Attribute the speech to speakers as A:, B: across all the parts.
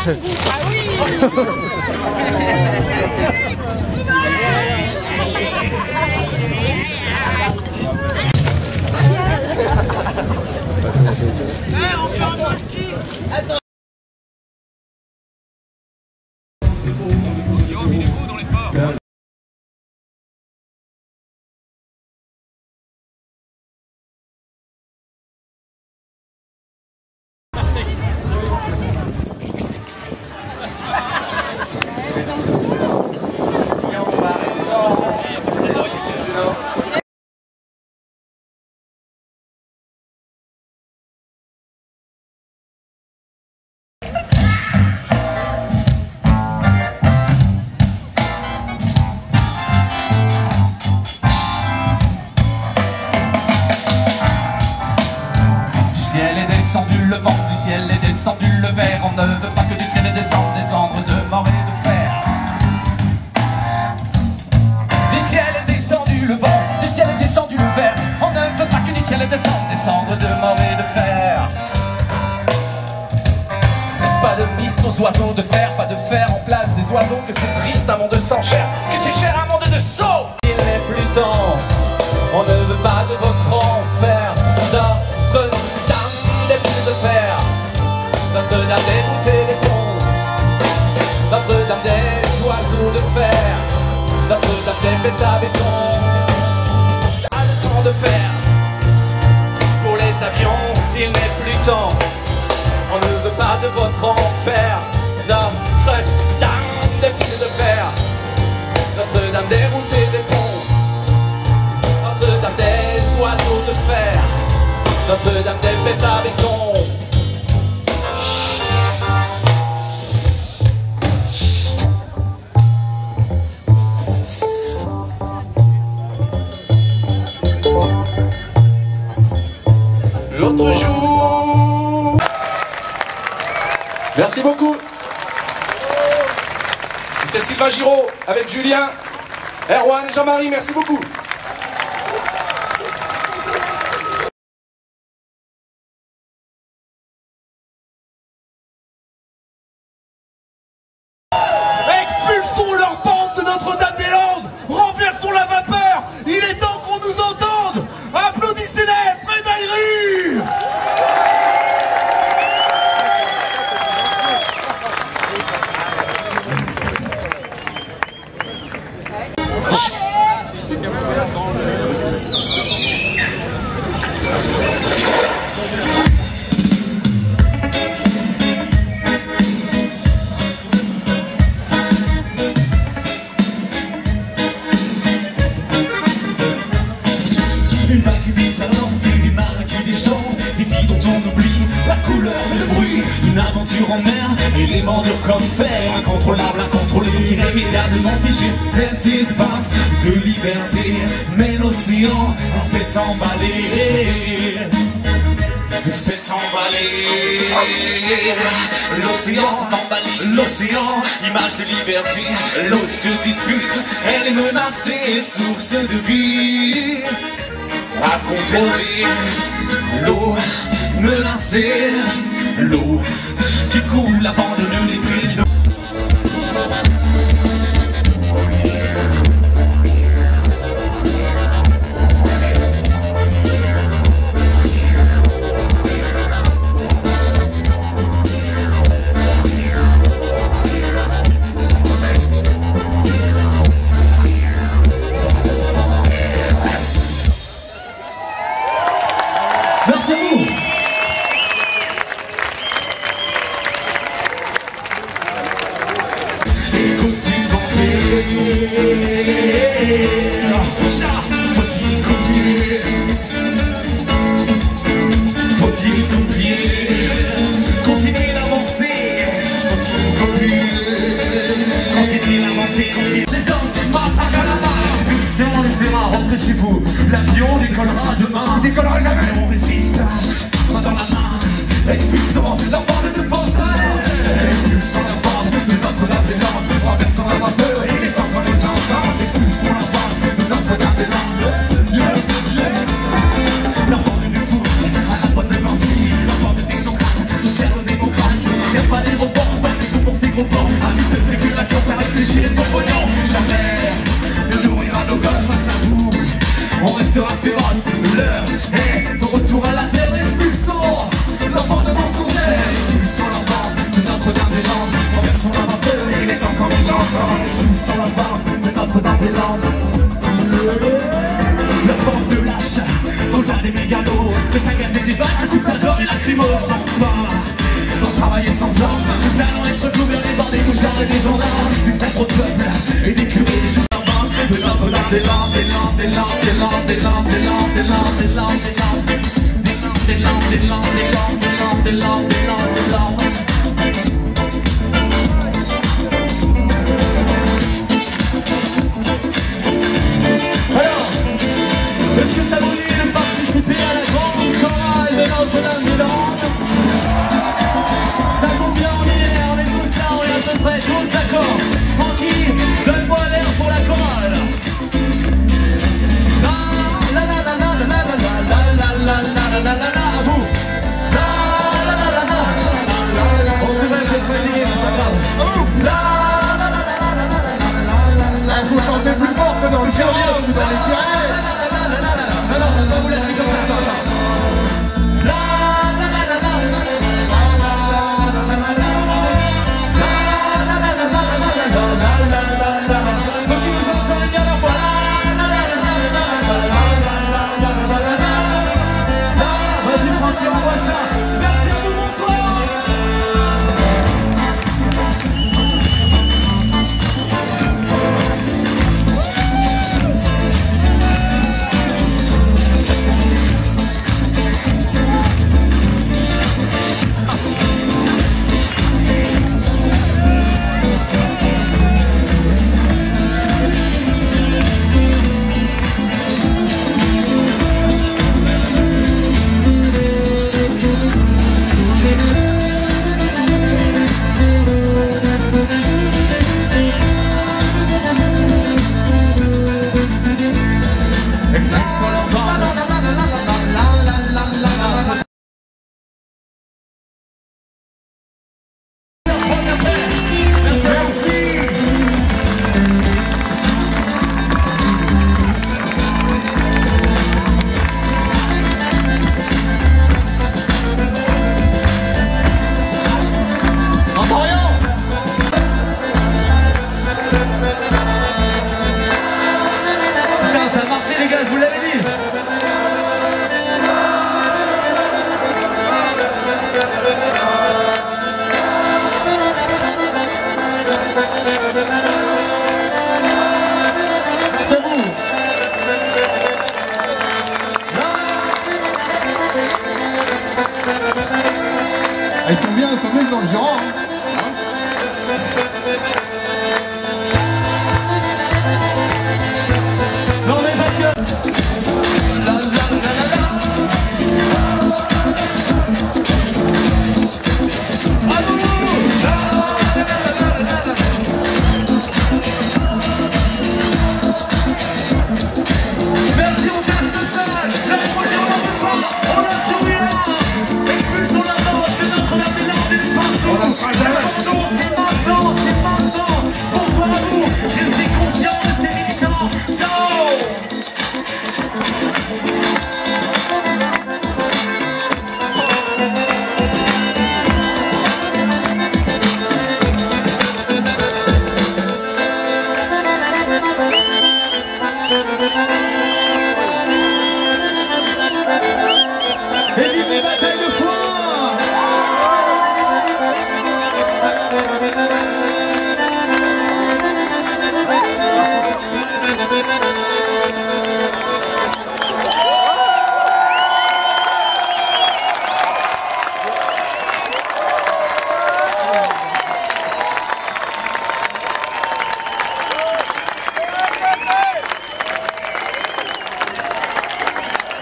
A: Ah oui. On fait un monkey. Attends. Guillaume, il est beau dans l'effort.
B: Le vent du ciel est descendu, le verre. On ne veut pas que du ciel descendre de mort et de fer. Du ciel est descendu le vent, du ciel est descendu le verre. On ne veut pas que du ciel descendre de mort et de fer. Pas de piste aux oiseaux de fer, pas de fer en place des oiseaux. Que c'est triste un monde sans chair, que c'est cher un monde de sots. Il n'est plus temps, on ne veut pas de votre enfer. Notre-Dame des fils de fer, Notre-Dame des bouteilles des ponts, Notre-Dame des oiseaux de fer, Notre-Dame des bêtes à béton. Pas le temps de faire pour les avions, il n'est plus temps. On ne veut pas de votre enfer. Notre-Dame des fils de fer, Notre-Dame des routes et des ponts, Notre-Dame des oiseaux de fer, Notre-Dame des bêtes à béton. L'autre jour.
C: Merci beaucoup. C'était Sylvain Giraud avec Julien, Erwan et Jean-Marie, merci beaucoup.
D: Expulsons leur bande de Notre-Dame-des-Landes, renversons la vapeur, il est temps qu'on nous entende. Applaudissez-les, Fred Ayru.
B: Une vague qui déferlante, des marins qui déchantent, des vies dont on oublie la couleur et le bruit. Une aventure en mer, élément dur comme fer, incontrôlable, incontrôlé, irrémédiablement figé. Cet espace de liberté, mais l'océan s'est emballé. S'est emballé. L'océan s'est emballé. L'océan, image de liberté. L'eau se dispute, elle est menacée, source de vie. À conserver l'eau menacée, l'eau qui coule abandonne les villes. Merci à vous. Écoutez en paix, faut-il copier, faut-il copier, continuez d'avancer, faut-il copier, continuez d'avancer, continuez. Les hommes des matraques à la main, expulsion les terrains, rentrez chez vous, l'avion décollera demain, décollera jamais, on résiste, main dans la main, expulsons leur bande de penseurs, expulsons leur bande de Notre-Dame-des-Landes, renversons la vapeur et les enfants les entendent, expulsons leur bande de Notre-Dame-des-Landes, leur bande de fous, à la boîte de Nancy, leur bande de technocrates, social-démocratie, il n'y a pas d'aéroport, pas de Alors, est-ce que ça vous dit de participer à la grande chorale de Notre-Dame-des-Landes? Ça tombe bien, on est tous là, on est à peu près tous d'accord. Francky, donne-moi l'air pour la chorale. La la la la la la la la la la la la la, à vous. La la la la la la la. Bon, c'est vrai que vous êtes fatigué, c'est pas grave. La la la la la la la la.
D: Faut chanter plus fort que dans le carrière ou dans les carrières.
B: Non, non, on va vous lâcher comme ça, attends. La la la la la la la. Faut qu'ils nous entendent bien la fois. Vas-y, Francky, envoie ça. Merci à vous, bonsoir.
D: Ils sont bien dans le Gironde.
B: Non mais parce que... Merci, on casse le sol. L'année prochaine on n'en veut pas. On a sourire. Expulsons la porte de Notre-Dame-des-Landes et de partout. C'est maintenant, c'est maintenant. Bonsoir à vous. Restez conscients, restez militants. Ciao. Et vive les batailles de foin.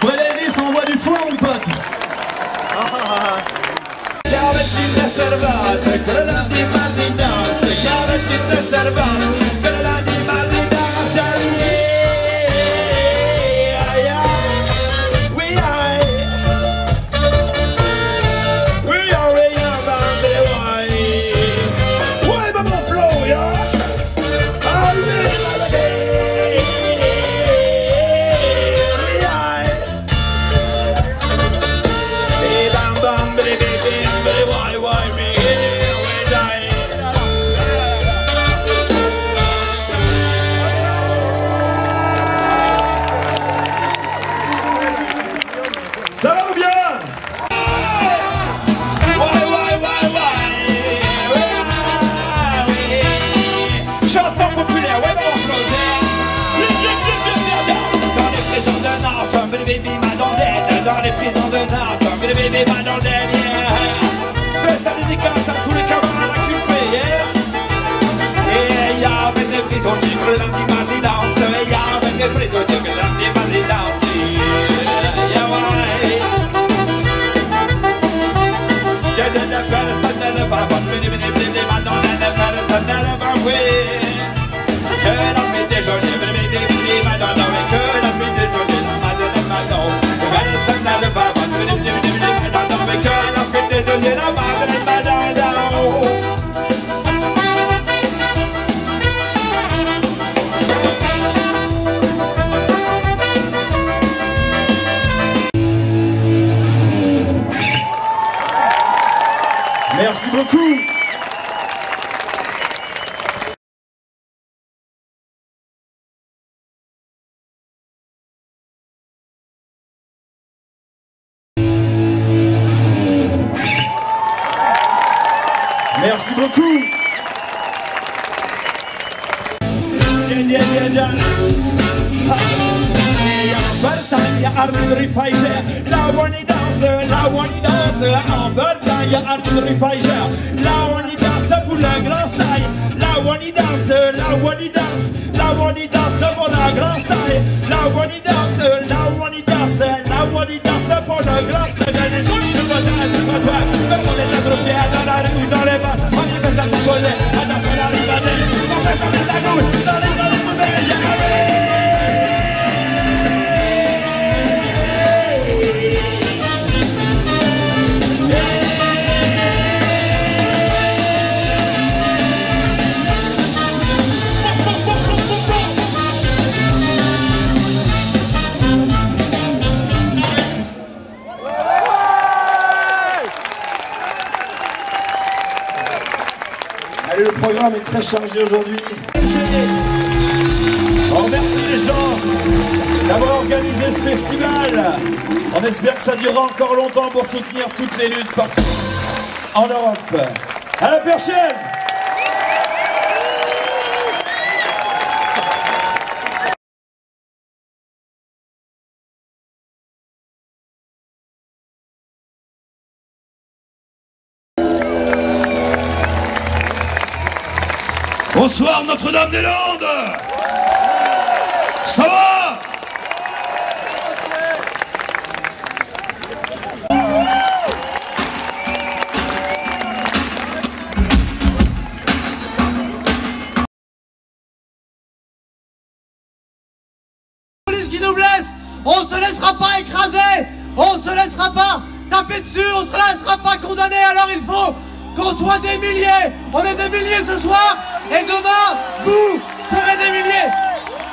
B: Brelelli, ça envoie du foin, mon pote.
C: Ça va ou bien?
B: Chanson populaire, ouais, bon, dans les prisons de Nord, comme le bébé m'a dans l'aide. Dans les prisons de Nord, comme le bébé m'a dans l'aide, yeah. oui. Que la fête est jolie, Madonna, oui, que la fête est jolie, Madonna, Madonna. Elle s'en a le bas, Madonna, oui, que la fête est jolie, Madonna, Madonna.
D: Merci beaucoup. Merci beaucoup.
B: Là où on y danse, en Bretagne, y'a Arthur Rifaiger. Là où on y danse pour le grand saille. Là où on y danse, là où on y danse. Là où on y danse pour le grand saille. Là où on y danse, là où on y danse. Là où on y danse pour le grand saille. Les autres se posent à tout trottoir. Tout le monde est attroupé dans la rue, dans les bars. On y fait à tout voler, à danser la ribadelle. On fait comme les agouts, dans les poubelles, y'a
D: Allez, le programme est très chargé aujourd'hui.
B: On remercie les gens d'avoir organisé ce festival. On espère que ça durera encore longtemps pour soutenir toutes les luttes partout en Europe. À la prochaine!
D: Bonsoir Notre-Dame-des-Landes. Ça va?
E: Police qui nous blesse, on se laissera pas écraser, on se laissera pas taper dessus, on se laissera pas condamner, alors il faut qu'on soit des milliers. On est des milliers ce soir et demain vous serez des milliers.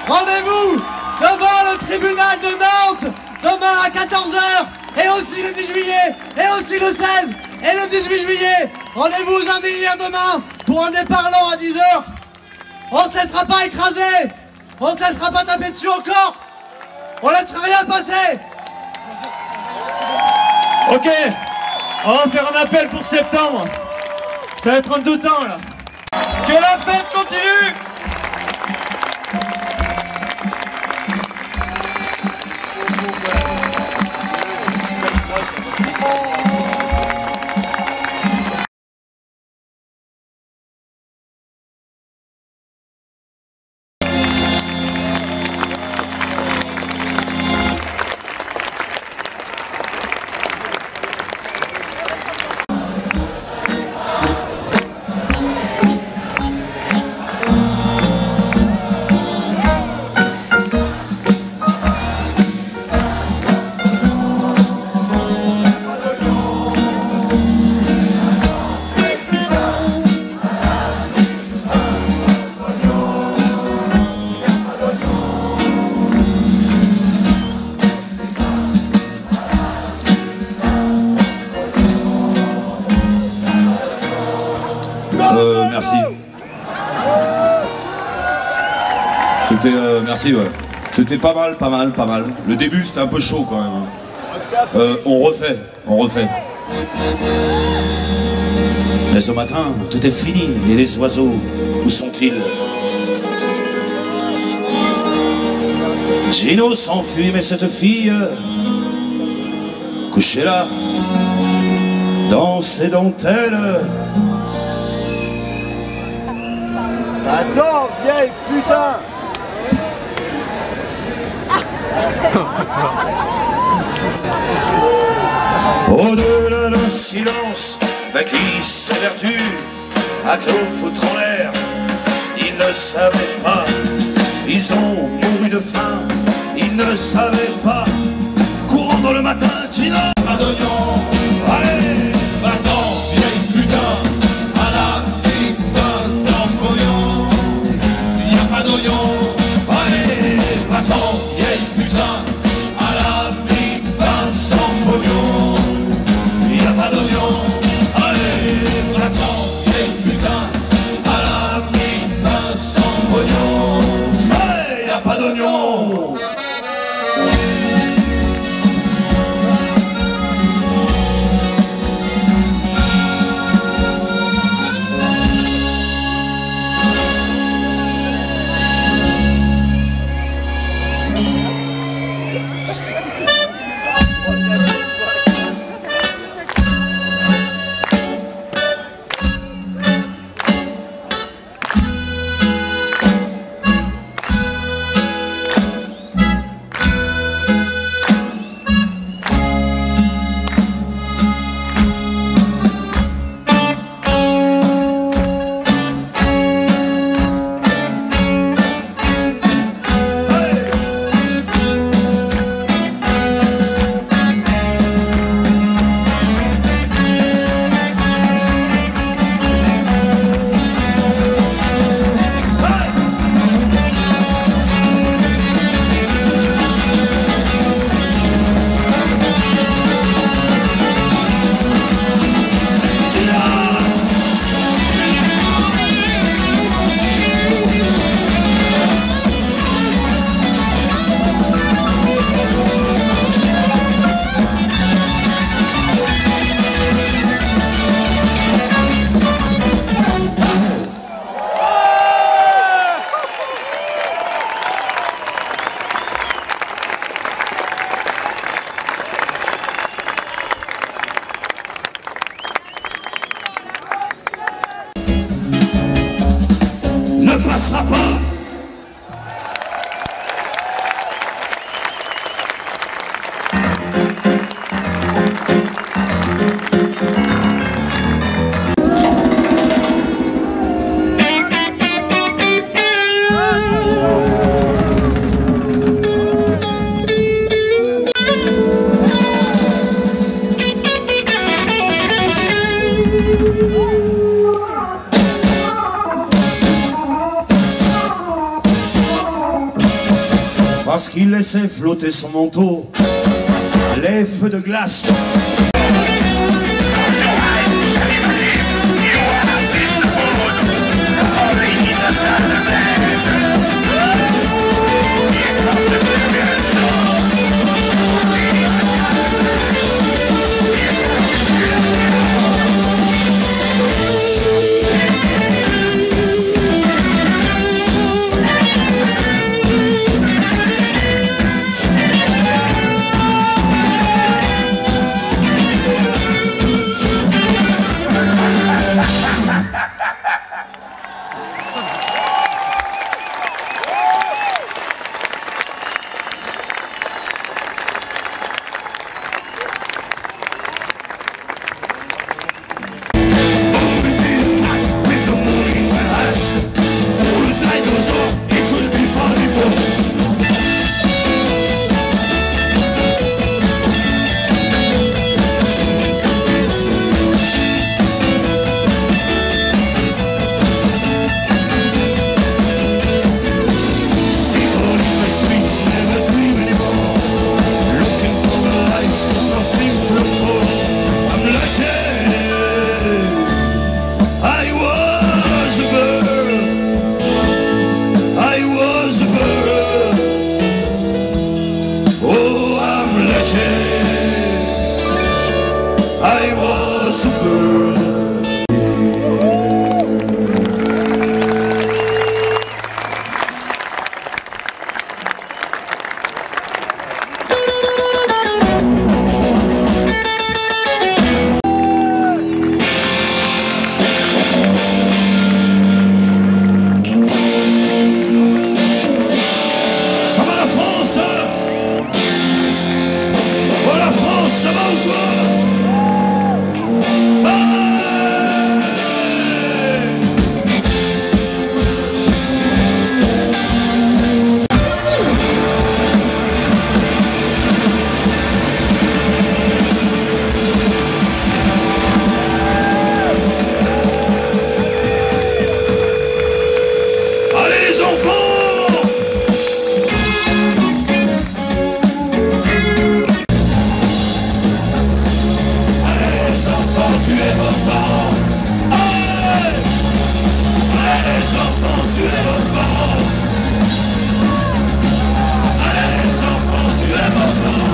E: Rendez-vous devant le tribunal de Nantes demain à 14 h et aussi le 10 juillet et aussi le 16 et le 18 juillet. Rendez-vous aux Invalides demain pour un départ long à 10 h. On se laissera pas écraser, on se laissera pas taper dessus encore. On laissera rien passer.
B: Ok, on va faire un appel pour septembre. Ça va être en tout temps là. Que la fête continue.
F: Merci. C'était merci, ouais. C'était pas mal. Le début c'était un peu chaud quand même. On refait. Mais ce matin, tout est fini. Et les oiseaux, où sont-ils? Gino s'enfuit, mais cette fille, couchée là, dans ses dentelles.
D: Attends, vieille putain.
F: Au-delà d'un silence, qui s'évertue à tout foutre en l'air, ils ne savaient pas, ils ont mouru de faim, ils ne savaient pas. Courant dans le matin, Gino, pas d'oignon, allez, va-t'en, vieille putain, à la petite pain sans pognon, y a pas d'oignon, allez, va-t'en, vieille putain, à la petite pain sans pognon, y a pas d'oignon, allez, va-t'en, vieille putain, à la petite pain sans pognon, allez, y a pas d'oignon. Ne passera pas. Parce qu'il laissait flotter son manteau, les feux de glace. I was a bird. Ça va la France? Oh la France, ça va ou quoi? Ah vos parents. Allez, allez les enfants, tuez vos parents. Allez les enfants, tuez vos parents.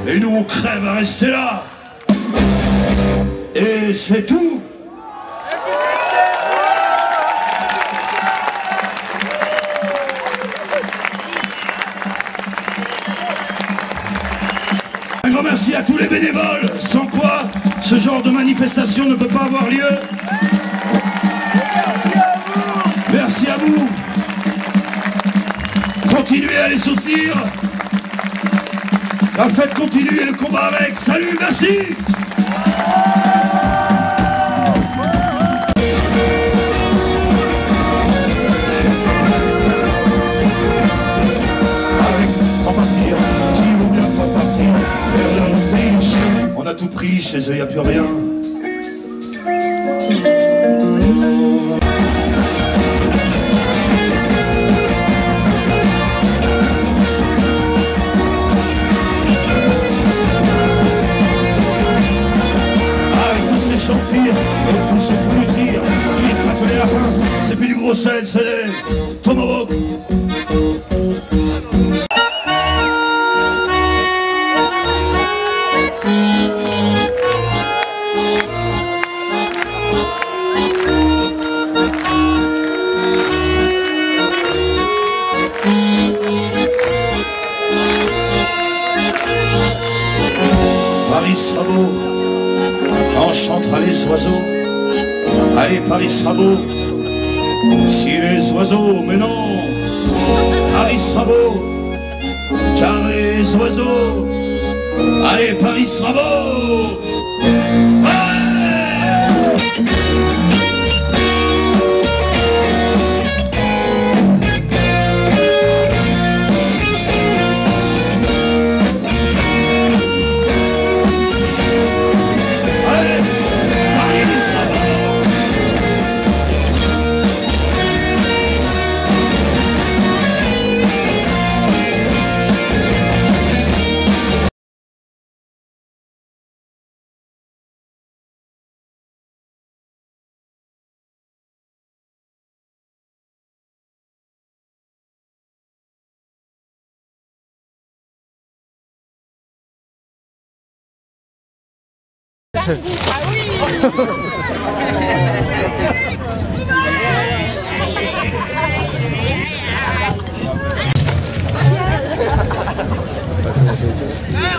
F: Et nous on crève à rester là. Et c'est tout. Un grand merci à tous les bénévoles, sans quoi ce genre de manifestation ne peut pas avoir lieu. Merci à vous. Continuez à les soutenir. La fête continue et le combat avec. Salut, merci. Sans partir, qui vaut bien pas partir vers leur pays. On a tout pris, chez eux y a plus rien. Et tout se fout du tir, ils se battent les lapins, c'est plus du gros sel, c'est des tomahawks. Paris sera beau, quand chantera les oiseaux. Allez, Paris sera beau, si les oiseaux, mais non, Paris sera beau, car les oiseaux. Allez, Paris sera beau.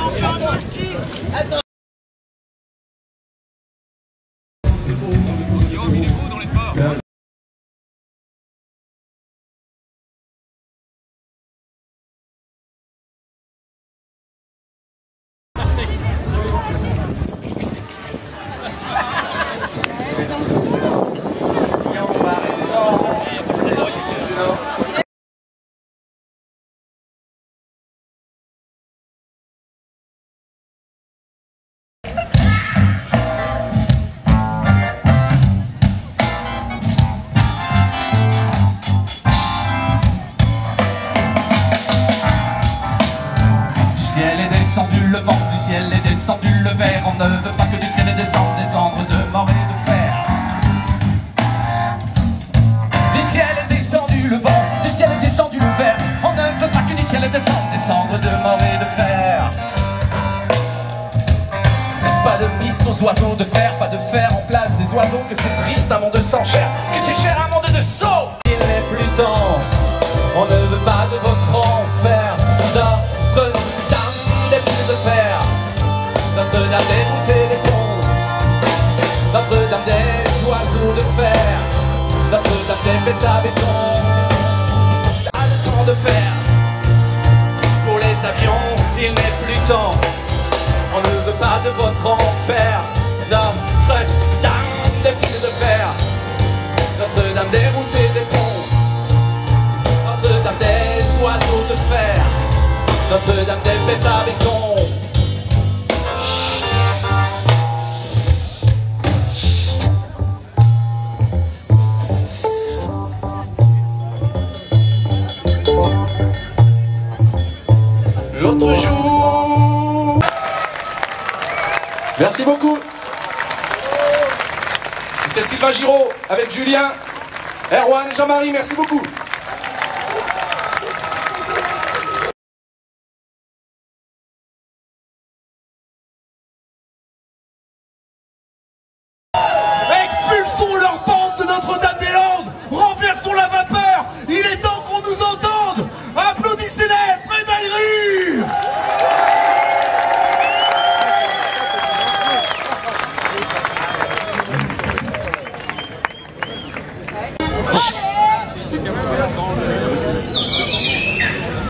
A: on fait un monkey. Attends. Guillaume, il est beau dans les ports.
B: Le vent du ciel est descendu, le verre. On ne veut pas que du ciel est descendre de mort et de fer. Du ciel est descendu le vent, du ciel est descendu le verre. On ne veut pas que du ciel est descendre de mort et de fer. Pas de piste aux oiseaux de fer, pas de fer en place des oiseaux. Que c'est triste un monde sans chair, que c'est cher un monde de sots. Il n'est plus temps, on ne veut pas de votre enfer. Notre-Dame des fils de fer, Notre-Dame des voûtes et des ponts, Notre-Dame des oiseaux de fer, Notre-Dame des bêtes à béton. Pas de temps de fer pour les avions, il n'est plus temps. On ne veut pas de votre enfer. Notre-Dame des fils de fer, Notre-Dame des routes et des ponts, Notre-Dame des oiseaux de fer, Notre-Dame des bêtes à béton. L'autre jour.
C: Merci beaucoup. C'était Sylvain Giraud avec Julien, Erwan et Jean-Marie, merci beaucoup.